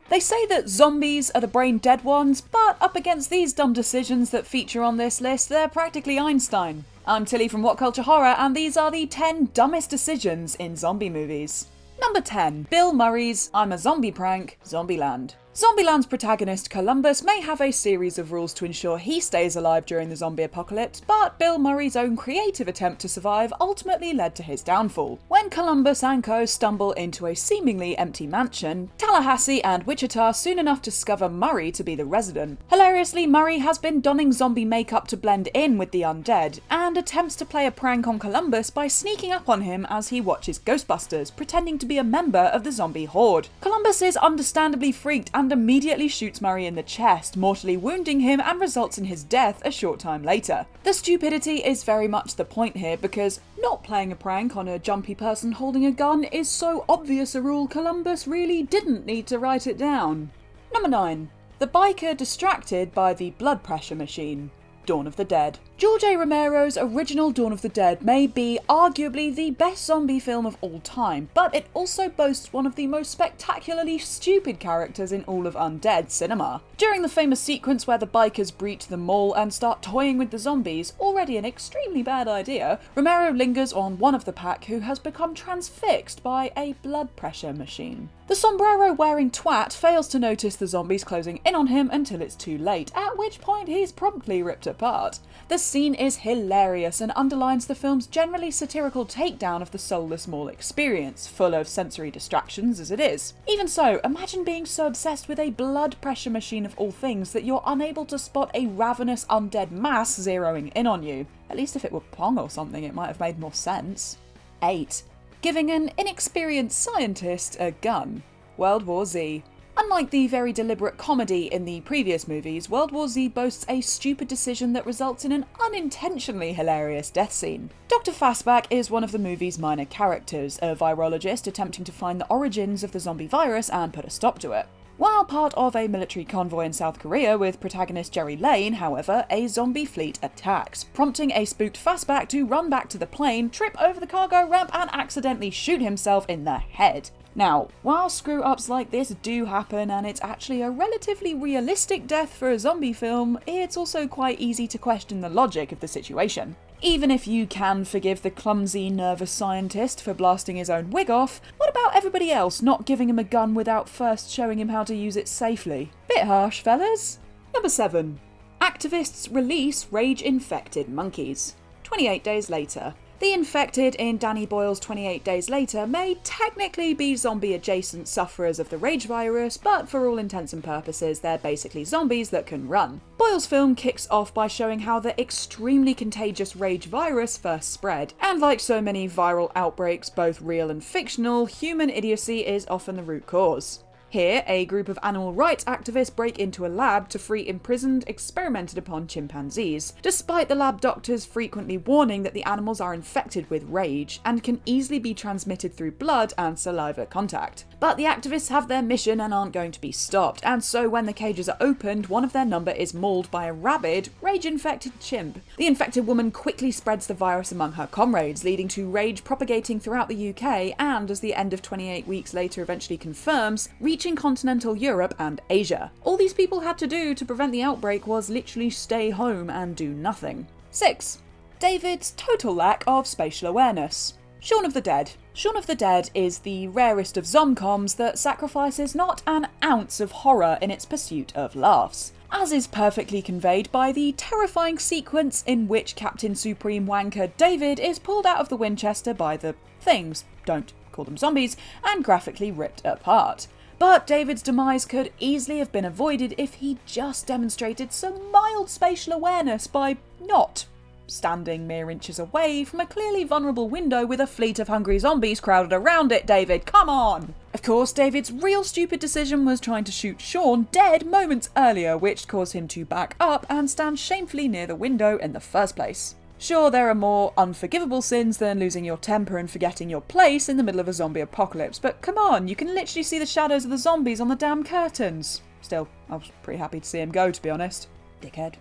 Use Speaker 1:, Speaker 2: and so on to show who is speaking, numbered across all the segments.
Speaker 1: They say that zombies are the brain dead ones, but up against these dumb decisions that feature on this list, they're practically Einstein. I'm Tilly from What Culture Horror, and these are the 10 dumbest decisions in zombie movies. Number 10. Bill Murray's I'm a Zombie prank, Zombieland. Zombieland's protagonist Columbus may have a series of rules to ensure he stays alive during the zombie apocalypse, but Bill Murray's own creative attempt to survive ultimately led to his downfall. When Columbus and co stumble into a seemingly empty mansion, Tallahassee and Wichita soon enough discover Murray to be the resident. Hilariously, Murray has been donning zombie makeup to blend in with the undead, and attempts to play a prank on Columbus by sneaking up on him as he watches Ghostbusters, pretending to be a member of the zombie horde. Columbus is understandably freaked and immediately shoots Murray in the chest, mortally wounding him, and results in his death a short time later. The stupidity is very much the point here, because not playing a prank on a jumpy person holding a gun is so obvious a rule Columbus really didn't need to write it down. Number 9. The biker distracted by the blood pressure machine. Dawn of the Dead. George A. Romero's original Dawn of the Dead may be arguably the best zombie film of all time, but it also boasts one of the most spectacularly stupid characters in all of undead cinema. During the famous sequence where the bikers breach the mall and start toying with the zombies, already an extremely bad idea, Romero lingers on one of the pack who has become transfixed by a blood pressure machine. The sombrero-wearing twat fails to notice the zombies closing in on him until it's too late, at which point he's promptly ripped apart. The scene is hilarious and underlines the film's generally satirical takedown of the soulless mall experience, full of sensory distractions as it is. Even so, imagine being so obsessed with a blood pressure machine of all things that you're unable to spot a ravenous undead mass zeroing in on you. At least if it were Pong or something, it might have made more sense. 8. Giving an inexperienced scientist a gun. World War Z. Unlike the very deliberate comedy in the previous movies, World War Z boasts a stupid decision that results in an unintentionally hilarious death scene. Dr. Fastback is one of the movie's minor characters, a virologist attempting to find the origins of the zombie virus and put a stop to it. While part of a military convoy in South Korea with protagonist Jerry Lane, however, a zombie fleet attacks, prompting a spooked Fastback to run back to the plane, trip over the cargo ramp, and accidentally shoot himself in the head. Now, while screw-ups like this do happen and it's actually a relatively realistic death for a zombie film, it's also quite easy to question the logic of the situation. Even if you can forgive the clumsy, nervous scientist for blasting his own wig off, what about everybody else not giving him a gun without first showing him how to use it safely? Bit harsh, fellas. Number 7. Activists release rage-infected monkeys. 28 days later. The infected in Danny Boyle's 28 Days Later may technically be zombie-adjacent sufferers of the rage virus, but for all intents and purposes, they're basically zombies that can run. Boyle's film kicks off by showing how the extremely contagious rage virus first spread, and like so many viral outbreaks, both real and fictional, human idiocy is often the root cause. Here, a group of animal rights activists break into a lab to free imprisoned, experimented upon chimpanzees, despite the lab doctors frequently warning that the animals are infected with rage and can easily be transmitted through blood and saliva contact. But the activists have their mission and aren't going to be stopped, and so when the cages are opened, one of their number is mauled by a rabid, rage-infected chimp. The infected woman quickly spreads the virus among her comrades, leading to rage propagating throughout the UK and, as the end of 28 weeks later eventually confirms, reaching continental Europe and Asia. All these people had to do to prevent the outbreak was literally stay home and do nothing. 6. David's total lack of spatial awareness. Shaun of the Dead. Shaun of the Dead is the rarest of zomcoms that sacrifices not an ounce of horror in its pursuit of laughs, as is perfectly conveyed by the terrifying sequence in which Captain Supreme Wanker David is pulled out of the Winchester by the things, don't call them zombies, and graphically ripped apart. But David's demise could easily have been avoided if he just demonstrated some mild spatial awareness by not standing mere inches away from a clearly vulnerable window with a fleet of hungry zombies crowded around it, David, come on! Of course, David's real stupid decision was trying to shoot Shaun dead moments earlier, which caused him to back up and stand shamefully near the window in the first place. Sure, there are more unforgivable sins than losing your temper and forgetting your place in the middle of a zombie apocalypse, but come on, you can literally see the shadows of the zombies on the damn curtains. Still, I was pretty happy to see him go, to be honest. Dickhead.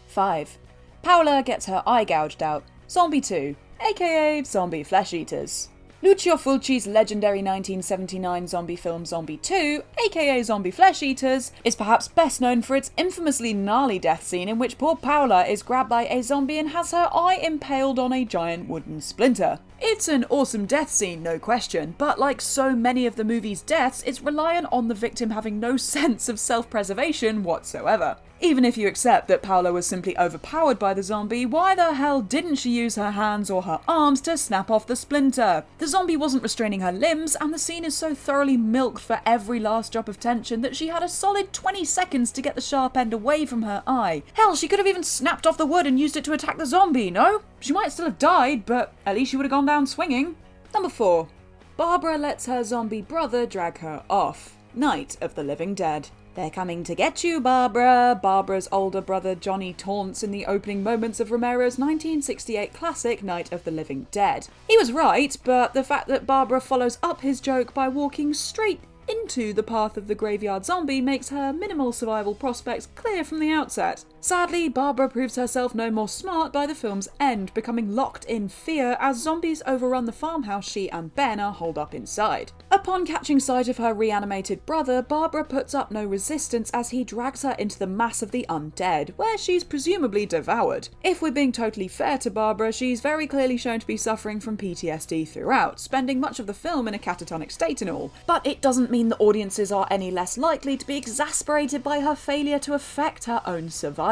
Speaker 1: 5. PAOLA gets her eye gouged out. Zombie 2, aka Zombie Flesh Eaters. Lucio Fulci's legendary 1979 zombie film Zombie 2, aka Zombie Flesh Eaters, is perhaps best known for its infamously gnarly death scene in which poor Paola is grabbed by a zombie and has her eye impaled on a giant wooden splinter. It's an awesome death scene, no question, but like so many of the movie's deaths, it's reliant on the victim having no sense of self-preservation whatsoever. Even if you accept that Paola was simply overpowered by the zombie, why the hell didn't she use her hands or her arms to snap off the splinter? The zombie wasn't restraining her limbs, and the scene is so thoroughly milked for every last drop of tension that she had a solid 20 seconds to get the sharp end away from her eye. Hell, she could have even snapped off the wood and used it to attack the zombie, no? She might still have died, but at least she would have gone down swinging. Number 4. Barbara lets her zombie brother drag her off. Night of the Living Dead. "They're coming to get you, Barbara," Barbara's older brother Johnny taunts in the opening moments of Romero's 1968 classic Night of the Living Dead. He was right, but the fact that Barbara follows up his joke by walking straight into the path of the graveyard zombie makes her minimal survival prospects clear from the outset. Sadly, Barbara proves herself no more smart by the film's end, becoming locked in fear as zombies overrun the farmhouse she and Ben are holed up inside. Upon catching sight of her reanimated brother, Barbara puts up no resistance as he drags her into the mass of the undead, where she's presumably devoured. If we're being totally fair to Barbara, she's very clearly shown to be suffering from PTSD throughout, spending much of the film in a catatonic state and all. But it doesn't mean that audiences are any less likely to be exasperated by her failure to affect her own survival.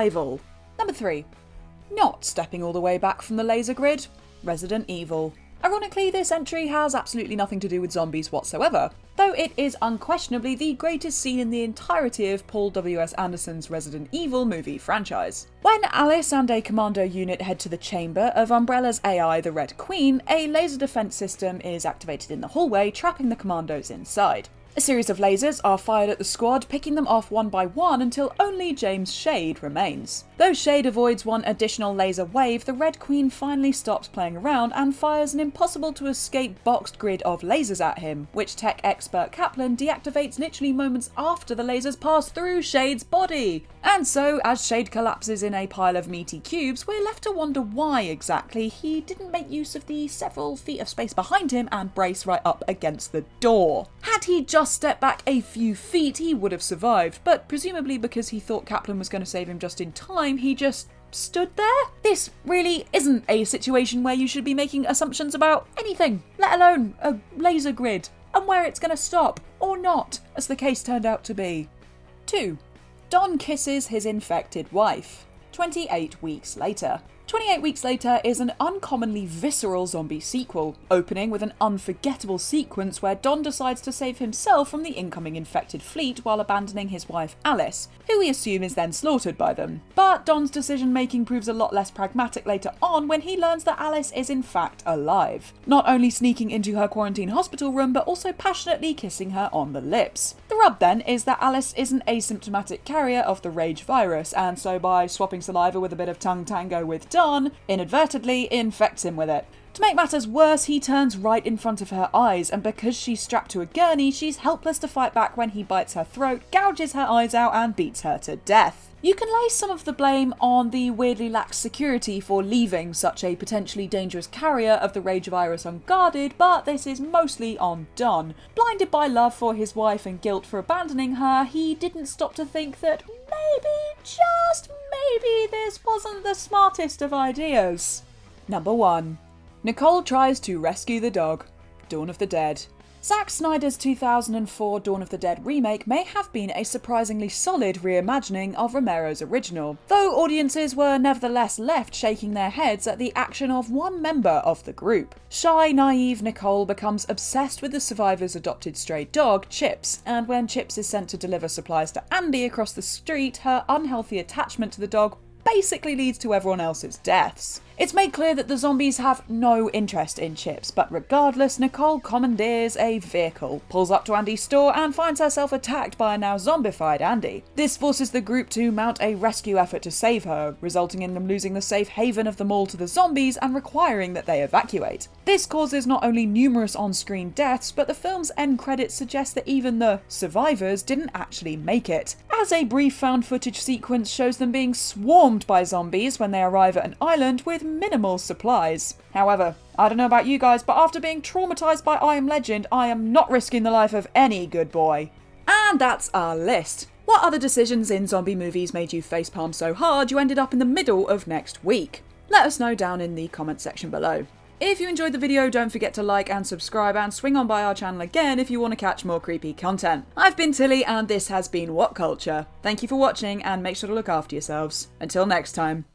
Speaker 1: Number 3. Not stepping all the way back from the laser grid. Resident Evil. Ironically, this entry has absolutely nothing to do with zombies whatsoever, though it is unquestionably the greatest scene in the entirety of Paul W.S. Anderson's Resident Evil movie franchise. When Alice and a commando unit head to the chamber of Umbrella's AI, the Red Queen, a laser defense system is activated in the hallway, trapping the commandos inside. A series of lasers are fired at the squad, picking them off one by one until only James Shade remains. Though Shade avoids one additional laser wave, the Red Queen finally stops playing around and fires an impossible-to-escape boxed grid of lasers at him, which tech expert Kaplan deactivates literally moments after the lasers pass through Shade's body. And so, as Shade collapses in a pile of meaty cubes, we're left to wonder why exactly he didn't make use of the several feet of space behind him and brace right up against the door. Had he just stepped back a few feet, he would have survived, but presumably because he thought Kaplan was going to save him just in time, he just stood there? This really isn't a situation where you should be making assumptions about anything, let alone a laser grid, and where it's going to stop, or not, as the case turned out to be. 2. Don kisses his infected wife. 28 weeks later. 28 Weeks Later is an uncommonly visceral zombie sequel, opening with an unforgettable sequence where Don decides to save himself from the incoming infected fleet while abandoning his wife Alice, who we assume is then slaughtered by them. But Don's decision-making proves a lot less pragmatic later on when he learns that Alice is in fact alive, not only sneaking into her quarantine hospital room but also passionately kissing her on the lips. The rub then is that Alice is an asymptomatic carrier of the rage virus, and so by swapping saliva with a bit of tongue tango with Don, inadvertently infects him with it. To make matters worse, he turns right in front of her eyes, and because she's strapped to a gurney, she's helpless to fight back when he bites her throat, gouges her eyes out, and beats her to death. You can lay some of the blame on the weirdly lax security for leaving such a potentially dangerous carrier of the rage virus unguarded, but this is mostly on Don. Blinded by love for his wife and guilt for abandoning her, he didn't stop to think that maybe, just maybe, this wasn't the smartest of ideas. Number 1. Nicole tries to rescue the dog. Dawn of the Dead. Zack Snyder's 2004 Dawn of the Dead remake may have been a surprisingly solid reimagining of Romero's original, though audiences were nevertheless left shaking their heads at the action of one member of the group. Shy, naive Nicole becomes obsessed with the survivor's adopted stray dog, Chips, and when Chips is sent to deliver supplies to Andy across the street, her unhealthy attachment to the dog basically leads to everyone else's deaths. It's made clear that the zombies have no interest in Chips, but regardless, Nicole commandeers a vehicle, pulls up to Andy's store, and finds herself attacked by a now zombified Andy. This forces the group to mount a rescue effort to save her, resulting in them losing the safe haven of the mall to the zombies and requiring that they evacuate. This causes not only numerous on-screen deaths, but the film's end credits suggest that even the survivors didn't actually make it, as a brief found footage sequence shows them being swarmed by zombies when they arrive at an island with minimal supplies. However, I don't know about you guys, but after being traumatised by I Am Legend, I am not risking the life of any good boy. And that's our list. What other decisions in zombie movies made you facepalm so hard you ended up in the middle of next week? Let us know down in the comment section below. If you enjoyed the video, don't forget to like and subscribe and swing on by our channel again if you want to catch more creepy content. I've been Tilly and this has been What Culture. Thank you for watching and make sure to look after yourselves. Until next time.